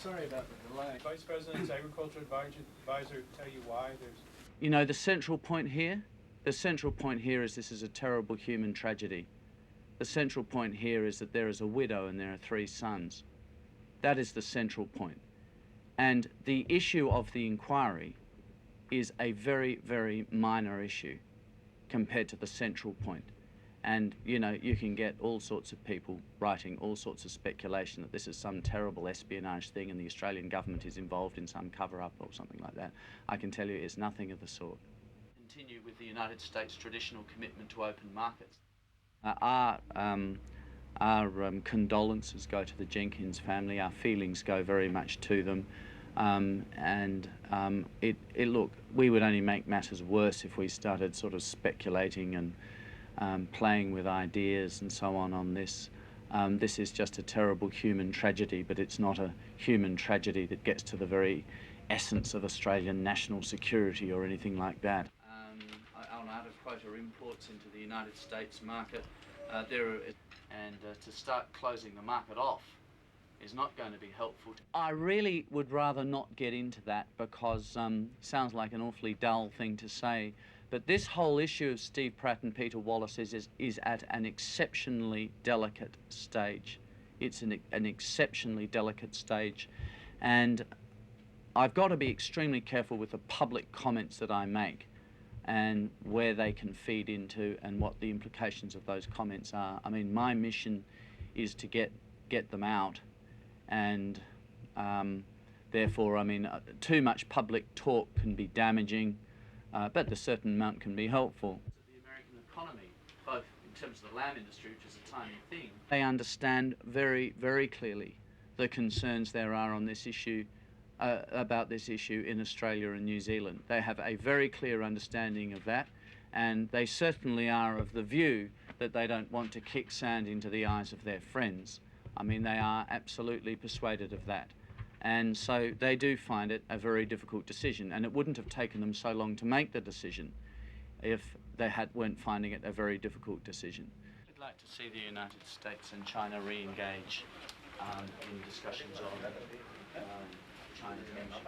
Sorry about the delay. Vice President's Agriculture Advisor tell you why there's... You know, the central point here is this is a terrible human tragedy. The central point here is that there is a widow and there are 3 sons. That is the central point. And the issue of the inquiry is a very, very minor issue compared to the central point. And, you know, you can get all sorts of people writing all sorts of speculation that this is some terrible espionage thing and the Australian government is involved in some cover-up or something like that. I can tell you it's nothing of the sort. Continue with the United States' traditional commitment to open markets. Our condolences go to the Jenkins family. Our feelings go very much to them. Look, we would only make matters worse if we started sort of speculating and playing with ideas and so on this. This is just a terrible human tragedy, but it's not a human tragedy that gets to the very essence of Australian national security or anything like that. On out-of-quota imports into the United States market, to start closing the market off is not going to be helpful. I really would rather not get into that because sounds like an awfully dull thing to say, but this whole issue of Steve Pratt and Peter Wallace is at an exceptionally delicate stage. It's an exceptionally delicate stage, and I've got to be extremely careful with the public comments that I make and where they can feed into and what the implications of those comments are. I mean, my mission is to get them out, and therefore, I mean, too much public talk can be damaging, but a certain amount can be helpful. The American economy, both in terms of the lamb industry, which is a tiny thing, they understand very, very clearly the concerns there are on this issue, about this issue in Australia and New Zealand. They have a very clear understanding of that, and they certainly are of the view that they don't want to kick sand into the eyes of their friends. I mean, they are absolutely persuaded of that. And so they do find it a very difficult decision, and it wouldn't have taken them so long to make the decision if they weren't finding it a very difficult decision. I'd like to see the United States and China re-engage in discussions on China's membership.